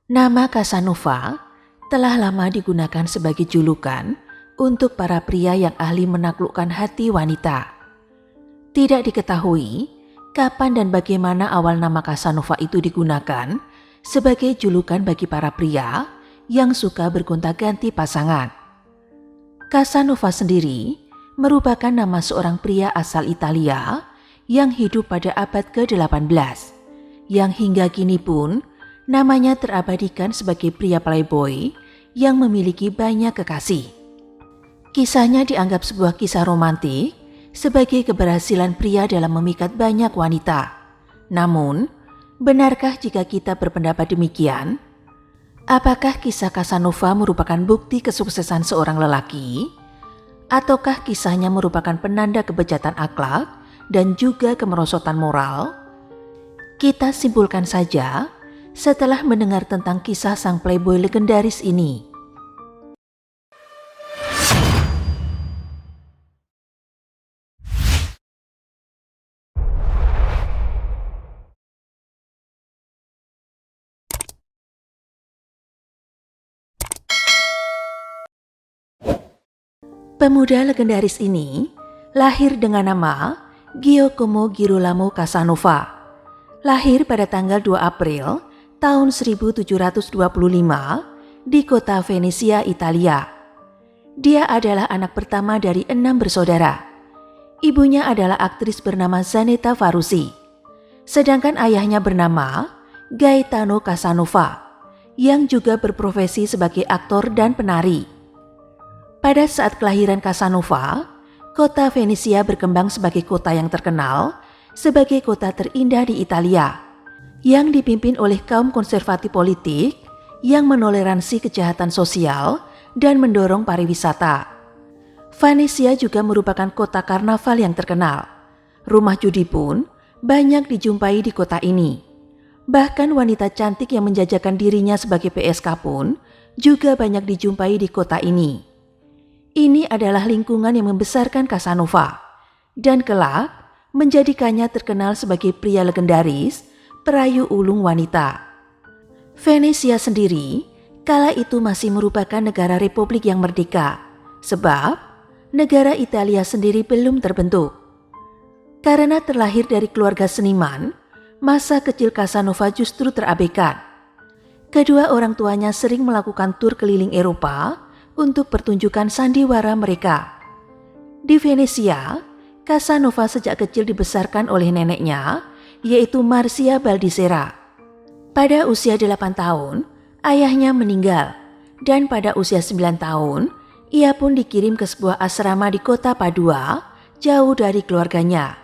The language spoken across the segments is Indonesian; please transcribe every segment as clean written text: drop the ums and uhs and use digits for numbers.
Nama Casanova telah lama digunakan sebagai julukan untuk para pria yang ahli menaklukkan hati wanita. Tidak diketahui kapan dan bagaimana awal nama Casanova itu digunakan sebagai julukan bagi para pria yang suka bergonta-ganti pasangan. Casanova sendiri merupakan nama seorang pria asal Italia yang hidup pada abad ke-18, yang hingga kini pun namanya terabadikan sebagai pria playboy yang memiliki banyak kekasih. Kisahnya dianggap sebuah kisah romantik sebagai keberhasilan pria dalam memikat banyak wanita. Namun, benarkah jika kita berpendapat demikian? Apakah kisah Casanova merupakan bukti kesuksesan seorang lelaki? Ataukah kisahnya merupakan penanda kebejatan akhlak dan juga kemerosotan moral? Kita simpulkan saja setelah mendengar tentang kisah sang playboy legendaris ini. Pemuda legendaris ini lahir dengan nama Giacomo Girolamo Casanova. Lahir pada tanggal 2 April tahun 1725 di kota Venesia, Italia. Dia adalah anak pertama dari 6 bersaudara. Ibunya adalah aktris bernama Zanetta Farusi. Sedangkan ayahnya bernama Gaetano Casanova, yang juga berprofesi sebagai aktor dan penari. Pada saat kelahiran Casanova, kota Venesia berkembang sebagai kota yang terkenal sebagai kota terindah di Italia, yang dipimpin oleh kaum konservatif politik yang menoleransi kejahatan sosial dan mendorong pariwisata. Venesia juga merupakan kota karnaval yang terkenal. Rumah judi pun banyak dijumpai di kota ini. Bahkan wanita cantik yang menjajakan dirinya sebagai PSK pun juga banyak dijumpai di kota ini. Ini adalah lingkungan yang membesarkan Casanova dan kelak menjadikannya terkenal sebagai pria legendaris, perayu ulung wanita. Venesia sendiri kala itu masih merupakan negara republik yang merdeka, sebab negara Italia sendiri belum terbentuk. Karena terlahir dari keluarga seniman, masa kecil Casanova justru terabaikan. Kedua orang tuanya sering melakukan tur keliling Eropa untuk pertunjukan sandiwara mereka. Di Venesia, Casanova sejak kecil dibesarkan oleh neneknya, yaitu Marcia Baldissera. Pada usia 8 tahun, ayahnya meninggal, dan pada usia 9 tahun, ia pun dikirim ke sebuah asrama di kota Padua, jauh dari keluarganya.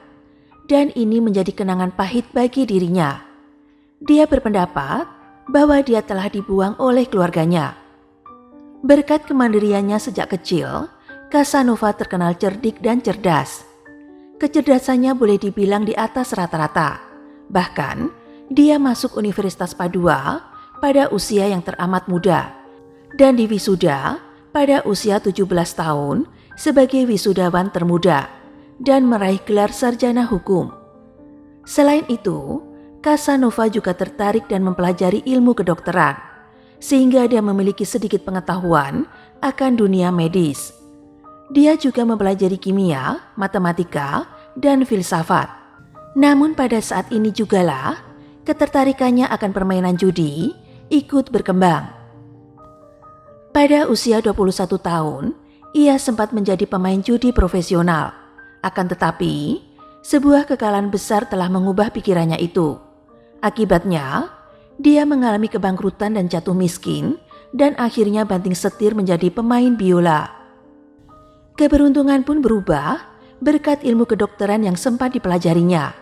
Dan ini menjadi kenangan pahit bagi dirinya. Dia berpendapat bahwa dia telah dibuang oleh keluarganya. Berkat kemandiriannya sejak kecil, Casanova terkenal cerdik dan cerdas. Kecerdasannya boleh dibilang di atas rata-rata. Bahkan, dia masuk Universitas Padua pada usia yang teramat muda dan diwisuda pada usia 17 tahun sebagai wisudawan termuda dan meraih gelar sarjana hukum. Selain itu, Casanova juga tertarik dan mempelajari ilmu kedokteran, sehingga dia memiliki sedikit pengetahuan akan dunia medis. Dia juga mempelajari kimia, matematika, dan filsafat. Namun pada saat ini jugalah ketertarikannya akan permainan judi ikut berkembang. Pada usia 21 tahun, ia sempat menjadi pemain judi profesional. Akan tetapi, sebuah kekalahan besar telah mengubah pikirannya itu. Akibatnya, dia mengalami kebangkrutan dan jatuh miskin, dan akhirnya banting setir menjadi pemain biola. Keberuntungan pun berubah berkat ilmu kedokteran yang sempat dipelajarinya.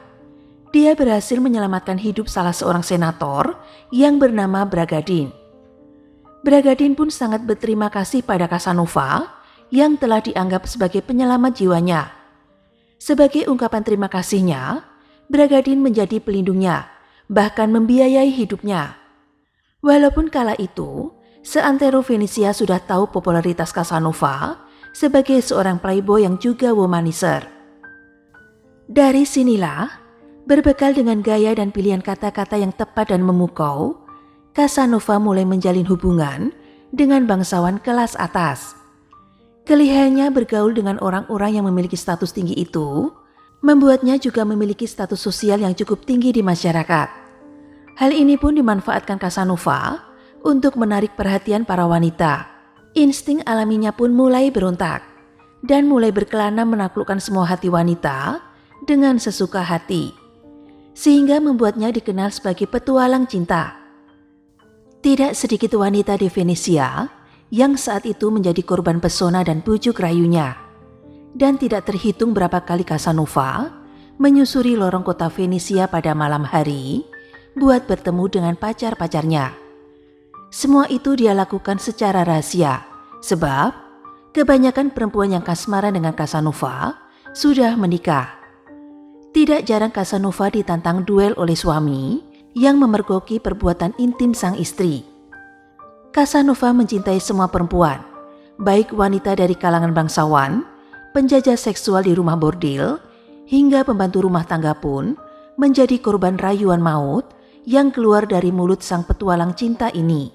Dia berhasil menyelamatkan hidup salah seorang senator yang bernama Bragadin. Bragadin pun sangat berterima kasih pada Casanova yang telah dianggap sebagai penyelamat jiwanya. Sebagai ungkapan terima kasihnya, Bragadin menjadi pelindungnya, bahkan membiayai hidupnya. Walaupun kala itu, seantero Venesia sudah tahu popularitas Casanova sebagai seorang playboy yang juga womanizer. Dari sinilah, berbekal dengan gaya dan pilihan kata-kata yang tepat dan memukau, Casanova mulai menjalin hubungan dengan bangsawan kelas atas. Kelihayannya bergaul dengan orang-orang yang memiliki status tinggi itu membuatnya juga memiliki status sosial yang cukup tinggi di masyarakat. Hal ini pun dimanfaatkan Casanova untuk menarik perhatian para wanita. Insting alaminya pun mulai berontak dan mulai berkelana menaklukkan semua hati wanita dengan sesuka hati, sehingga membuatnya dikenal sebagai petualang cinta. Tidak sedikit wanita di Venesia yang saat itu menjadi korban pesona dan bujuk rayunya. Dan tidak terhitung berapa kali Casanova menyusuri lorong kota Venesia pada malam hari buat bertemu dengan pacar-pacarnya. Semua itu dia lakukan secara rahasia, sebab kebanyakan perempuan yang kasmaran dengan Casanova sudah menikah. Tidak jarang Casanova ditantang duel oleh suami yang memergoki perbuatan intim sang istri. Casanova mencintai semua perempuan, baik wanita dari kalangan bangsawan, penjajah seksual di rumah bordil, hingga pembantu rumah tangga pun menjadi korban rayuan maut yang keluar dari mulut sang petualang cinta ini.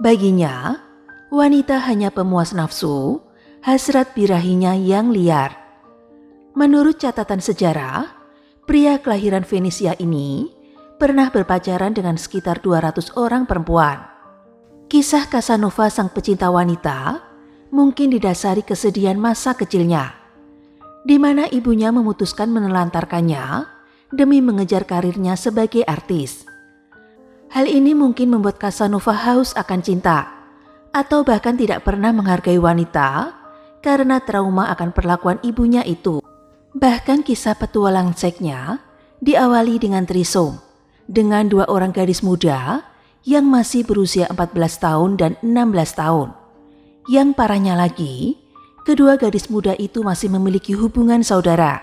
Baginya, wanita hanya pemuas nafsu, hasrat birahinya yang liar. Menurut catatan sejarah, pria kelahiran Venesia ini pernah berpacaran dengan sekitar 200 orang perempuan. Kisah Casanova sang pecinta wanita mungkin didasari kesedihan masa kecilnya, di mana ibunya memutuskan menelantarkannya demi mengejar karirnya sebagai artis. Hal ini mungkin membuat Casanova haus akan cinta, atau bahkan tidak pernah menghargai wanita karena trauma akan perlakuan ibunya itu. Bahkan kisah petualang seksnya diawali dengan trisom dengan 2 orang gadis muda yang masih berusia 14 tahun dan 16 tahun. Yang parahnya lagi, kedua gadis muda itu masih memiliki hubungan saudara.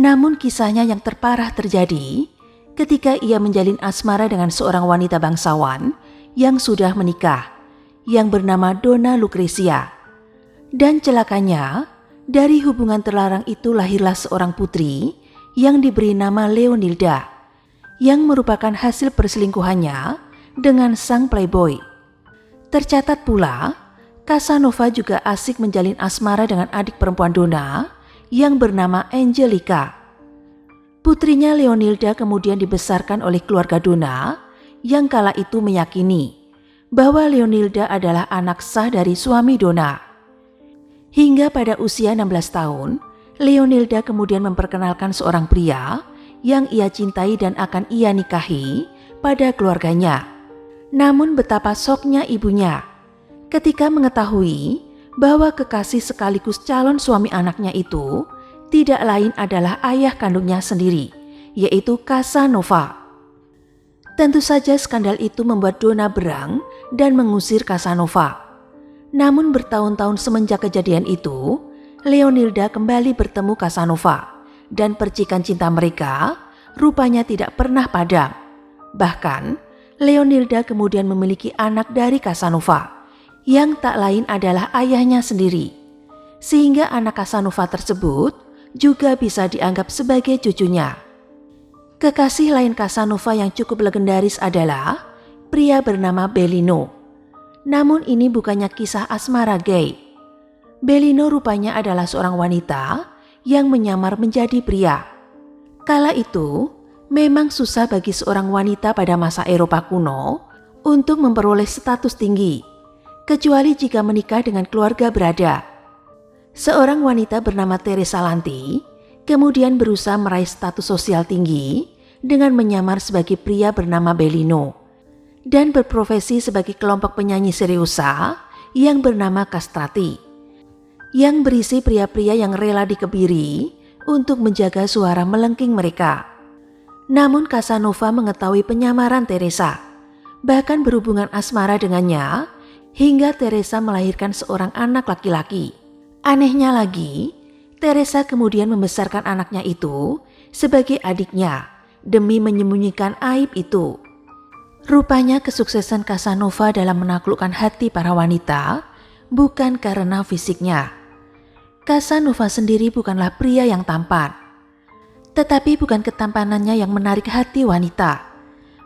Namun kisahnya yang terparah terjadi ketika ia menjalin asmara dengan seorang wanita bangsawan yang sudah menikah, yang bernama Donna Lucrezia. Dan celakanya, dari hubungan terlarang itu lahirlah seorang putri yang diberi nama Leonilda, yang merupakan hasil perselingkuhannya dengan sang playboy. Tercatat pula, Casanova juga asik menjalin asmara dengan adik perempuan Donna yang bernama Angelica. Putrinya Leonilda kemudian dibesarkan oleh keluarga Donna yang kala itu meyakini bahwa Leonilda adalah anak sah dari suami Donna. Hingga pada usia 16 tahun, Leonilda kemudian memperkenalkan seorang pria yang ia cintai dan akan ia nikahi pada keluarganya. Namun betapa syoknya ibunya ketika mengetahui bahwa kekasih sekaligus calon suami anaknya itu tidak lain adalah ayah kandungnya sendiri, yaitu Casanova. Tentu saja skandal itu membuat Donna berang dan mengusir Casanova. Namun bertahun-tahun semenjak kejadian itu, Leonilda kembali bertemu Casanova dan percikan cinta mereka rupanya tidak pernah padam. Bahkan, Leonilda kemudian memiliki anak dari Casanova, yang tak lain adalah ayahnya sendiri. Sehingga anak Casanova tersebut juga bisa dianggap sebagai cucunya. Kekasih lain Casanova yang cukup legendaris adalah pria bernama Bellino. Namun ini bukannya kisah asmara gay. Bellino rupanya adalah seorang wanita yang menyamar menjadi pria. Kala itu, memang susah bagi seorang wanita pada masa Eropa kuno untuk memperoleh status tinggi, kecuali jika menikah dengan keluarga berada. Seorang wanita bernama Teresa Lanti kemudian berusaha meraih status sosial tinggi dengan menyamar sebagai pria bernama Bellino dan berprofesi sebagai kelompok penyanyi seriosa yang bernama Castrati, yang berisi pria-pria yang rela dikebiri untuk menjaga suara melengking mereka. Namun Casanova mengetahui penyamaran Teresa, bahkan berhubungan asmara dengannya hingga Teresa melahirkan seorang anak laki-laki. Anehnya lagi, Teresa kemudian membesarkan anaknya itu sebagai adiknya demi menyembunyikan aib itu. Rupanya kesuksesan Casanova dalam menaklukkan hati para wanita bukan karena fisiknya. Casanova sendiri bukanlah pria yang tampan. Tetapi bukan ketampanannya yang menarik hati wanita,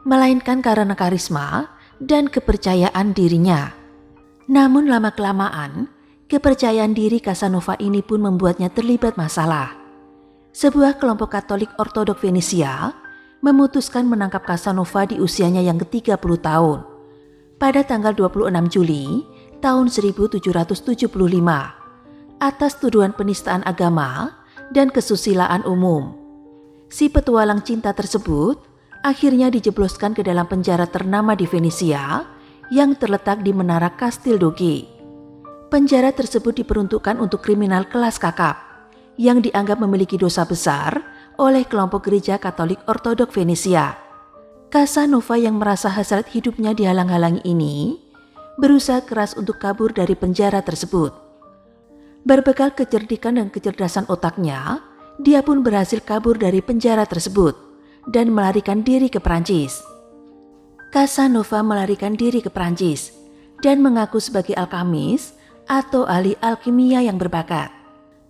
melainkan karena karisma dan kepercayaan dirinya. Namun lama-kelamaan, kepercayaan diri Casanova ini pun membuatnya terlibat masalah. Sebuah kelompok Katolik Ortodok Venesia memutuskan menangkap Casanova di usianya yang ke-30 tahun pada tanggal 26 Juli tahun 1775 atas tuduhan penistaan agama dan kesusilaan umum. Si petualang cinta tersebut akhirnya dijebloskan ke dalam penjara ternama di Venesia yang terletak di Menara Kastil Doge. Penjara tersebut diperuntukkan untuk kriminal kelas kakap yang dianggap memiliki dosa besar oleh kelompok gereja Katolik Ortodok Venesia. Casanova yang merasa hasrat hidupnya dihalang-halangi ini berusaha keras untuk kabur dari penjara tersebut. Berbekal kecerdikan dan kecerdasan otaknya, dia pun berhasil kabur dari penjara tersebut dan melarikan diri ke Prancis. Casanova melarikan diri ke Prancis dan mengaku sebagai alkamis atau ahli alkimia yang berbakat.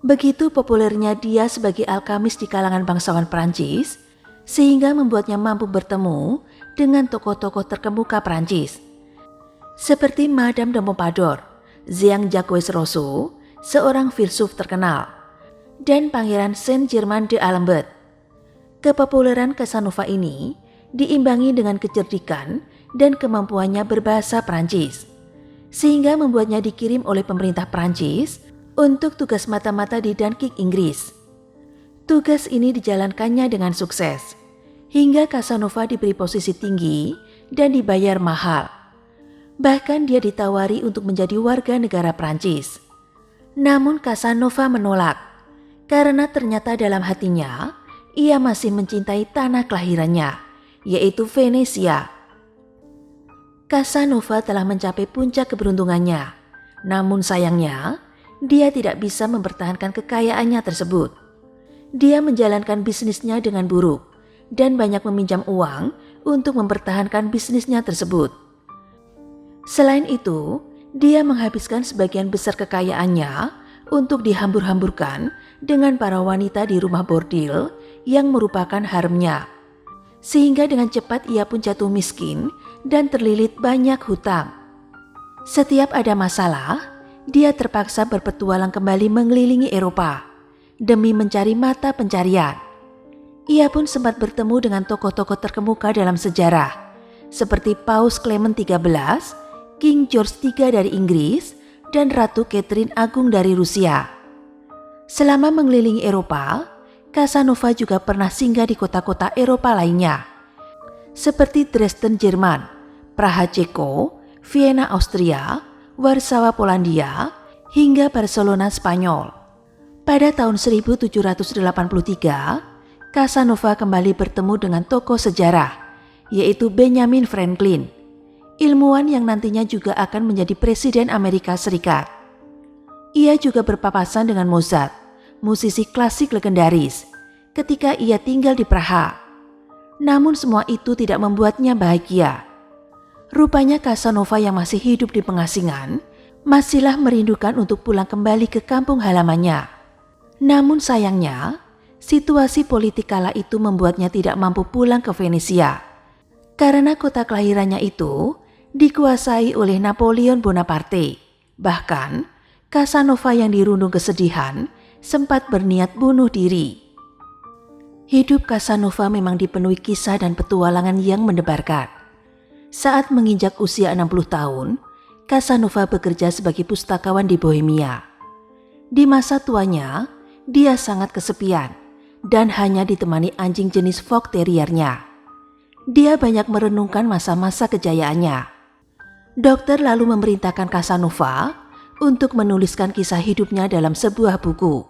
Begitu populernya dia sebagai alkamis di kalangan bangsawan Prancis, sehingga membuatnya mampu bertemu dengan tokoh-tokoh terkemuka Prancis, seperti Madame de Pompadour, Jean-Jacques Rousseau, seorang filsuf terkenal, dan Pangeran Saint-Germain de Alembert. Kepopuleran Casanova ini diimbangi dengan kecerdikan dan kemampuannya berbahasa Prancis, sehingga membuatnya dikirim oleh pemerintah Prancis untuk tugas mata-mata di Dunkirk, Inggris. Tugas ini dijalankannya dengan sukses, hingga Casanova diberi posisi tinggi dan dibayar mahal. Bahkan dia ditawari untuk menjadi warga negara Prancis. Namun Casanova menolak, karena ternyata dalam hatinya ia masih mencintai tanah kelahirannya, yaitu Venesia. Casanova telah mencapai puncak keberuntungannya, namun sayangnya dia tidak bisa mempertahankan kekayaannya tersebut. Dia menjalankan bisnisnya dengan buruk dan banyak meminjam uang untuk mempertahankan bisnisnya tersebut. Selain itu, dia menghabiskan sebagian besar kekayaannya untuk dihambur-hamburkan dengan para wanita di rumah bordil yang merupakan haremnya. Sehingga dengan cepat ia pun jatuh miskin dan terlilit banyak hutang. Setiap ada masalah, dia terpaksa berpetualang kembali mengelilingi Eropa demi mencari mata pencarian. Ia pun sempat bertemu dengan tokoh-tokoh terkemuka dalam sejarah, seperti Paus Clement XIII, King George III dari Inggris, dan Ratu Catherine Agung dari Rusia. Selama mengelilingi Eropa, Casanova juga pernah singgah di kota-kota Eropa lainnya, seperti Dresden, Jerman, Praha, Ceko, Vienna, Austria, Warsawa, Polandia, hingga Barcelona, Spanyol. Pada tahun 1783, Casanova kembali bertemu dengan tokoh sejarah, yaitu Benjamin Franklin, ilmuwan yang nantinya juga akan menjadi Presiden Amerika Serikat. Ia juga berpapasan dengan Mozart, musisi klasik legendaris, ketika ia tinggal di Praha. Namun semua itu tidak membuatnya bahagia. Rupanya Casanova yang masih hidup di pengasingan masihlah merindukan untuk pulang kembali ke kampung halamannya. Namun sayangnya, situasi politik kala itu membuatnya tidak mampu pulang ke Venesia, karena kota kelahirannya itu dikuasai oleh Napoleon Bonaparte. Bahkan, Casanova yang dirundung kesedihan sempat berniat bunuh diri. Hidup Casanova memang dipenuhi kisah dan petualangan yang mendebarkan. Saat menginjak usia 60 tahun, Casanova bekerja sebagai pustakawan di Bohemia. Di masa tuanya, dia sangat kesepian dan hanya ditemani anjing jenis Fox Terriernya. Dia banyak merenungkan masa-masa kejayaannya. Dokter lalu memerintahkan Casanova untuk menuliskan kisah hidupnya dalam sebuah buku,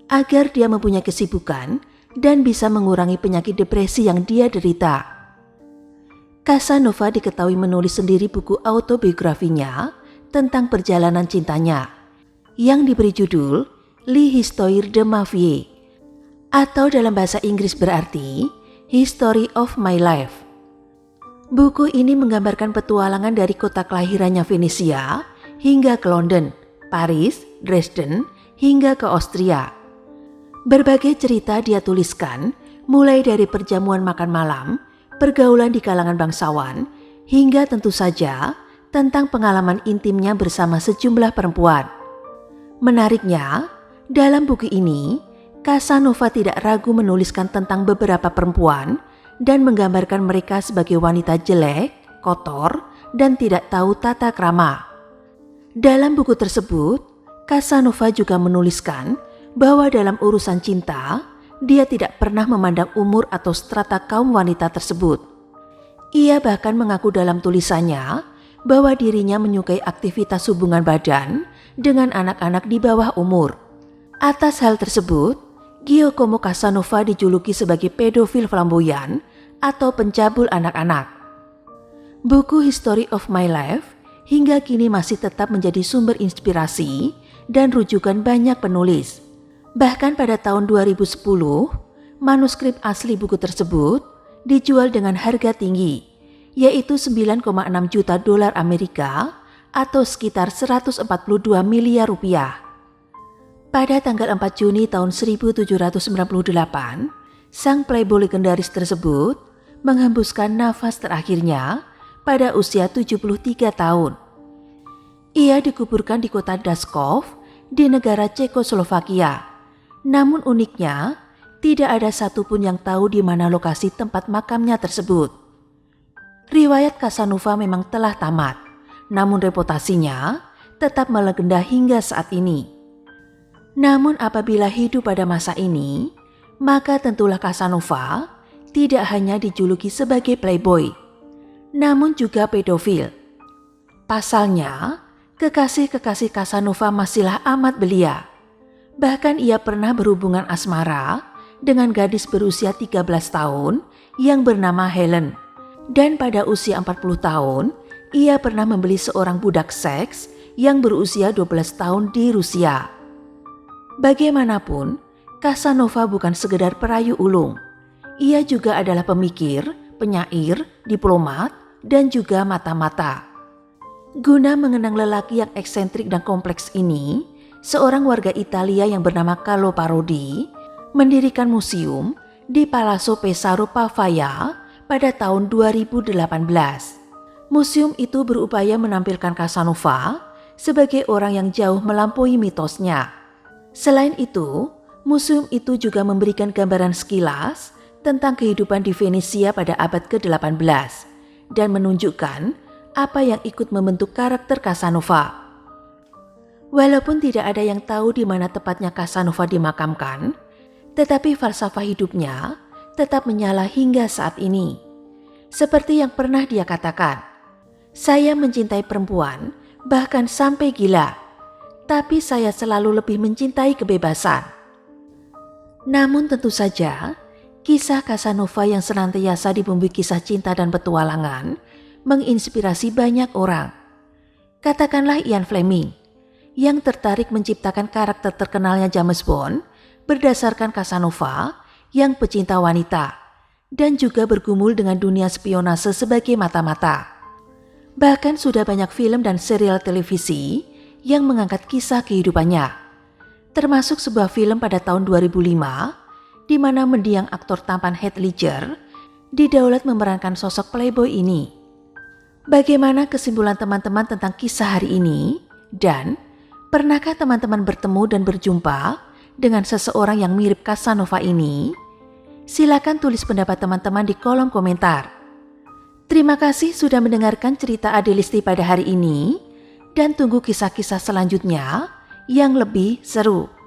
agar dia mempunyai kesibukan dan bisa mengurangi penyakit depresi yang dia derita. Casanova diketahui menulis sendiri buku autobiografinya tentang perjalanan cintanya, yang diberi judul L'Histoire de ma vie, atau dalam bahasa Inggris berarti History of My Life. Buku ini menggambarkan petualangan dari kota kelahirannya Venesia hingga ke London, Paris, Dresden, hingga ke Austria. Berbagai cerita dia tuliskan, mulai dari perjamuan makan malam, pergaulan di kalangan bangsawan, hingga tentu saja tentang pengalaman intimnya bersama sejumlah perempuan. Menariknya, dalam buku ini, Casanova tidak ragu menuliskan tentang beberapa perempuan dan menggambarkan mereka sebagai wanita jelek, kotor, dan tidak tahu tata krama. Dalam buku tersebut, Casanova juga menuliskan bahwa dalam urusan cinta, dia tidak pernah memandang umur atau strata kaum wanita tersebut. Ia bahkan mengaku dalam tulisannya bahwa dirinya menyukai aktivitas hubungan badan dengan anak-anak di bawah umur. Atas hal tersebut, Giacomo Casanova dijuluki sebagai pedofil flamboyan atau pencabul anak-anak. Buku History of My Life hingga kini masih tetap menjadi sumber inspirasi dan rujukan banyak penulis. Bahkan pada tahun 2010, manuskrip asli buku tersebut dijual dengan harga tinggi, yaitu 9,6 juta dolar Amerika atau sekitar 142 miliar rupiah. Pada tanggal 4 Juni tahun 1798, sang playboy legendaris tersebut menghembuskan nafas terakhirnya pada usia 73 tahun. Ia dikuburkan di kota Daskov di negara Cekoslovakia. Namun uniknya, tidak ada satupun yang tahu di mana lokasi tempat makamnya tersebut. Riwayat Casanova memang telah tamat, namun reputasinya tetap melegenda hingga saat ini. Namun apabila hidup pada masa ini, maka tentulah Casanova tidak hanya dijuluki sebagai playboy, namun juga pedofil. Pasalnya, kekasih-kekasih Casanova masihlah amat belia. Bahkan ia pernah berhubungan asmara dengan gadis berusia 13 tahun yang bernama Helen. Dan pada usia 40 tahun, ia pernah membeli seorang budak seks yang berusia 12 tahun di Rusia. Bagaimanapun, Casanova bukan sekedar perayu ulung. Ia juga adalah pemikir, penyair, diplomat, dan juga mata-mata. Guna mengenang lelaki yang eksentrik dan kompleks ini, seorang warga Italia yang bernama Carlo Parodi mendirikan museum di Palazzo Pesaro Pavia pada tahun 2018. Museum itu berupaya menampilkan Casanova sebagai orang yang jauh melampaui mitosnya. Selain itu, museum itu juga memberikan gambaran sekilas tentang kehidupan di Venesia pada abad ke-18 dan menunjukkan apa yang ikut membentuk karakter Casanova. Walaupun tidak ada yang tahu di mana tepatnya Casanova dimakamkan, tetapi falsafah hidupnya tetap menyala hingga saat ini. Seperti yang pernah dia katakan, "Saya mencintai perempuan bahkan sampai gila, tapi saya selalu lebih mencintai kebebasan." Namun tentu saja, kisah Casanova yang senantiasa dibumbui kisah cinta dan petualangan menginspirasi banyak orang. Katakanlah Ian Fleming, yang tertarik menciptakan karakter terkenalnya James Bond berdasarkan Casanova yang pecinta wanita dan juga bergumul dengan dunia spionase sebagai mata-mata. Bahkan sudah banyak film dan serial televisi yang mengangkat kisah kehidupannya, termasuk sebuah film pada tahun 2005 di mana mendiang aktor tampan Heath Ledger didaulat memerankan sosok playboy ini. Bagaimana kesimpulan teman-teman tentang kisah hari ini? Dan pernahkah teman-teman bertemu dan berjumpa dengan seseorang yang mirip Casanova ini? Silakan tulis pendapat teman-teman di kolom komentar. Terima kasih sudah mendengarkan cerita Adelisti pada hari ini dan tunggu kisah-kisah selanjutnya yang lebih seru.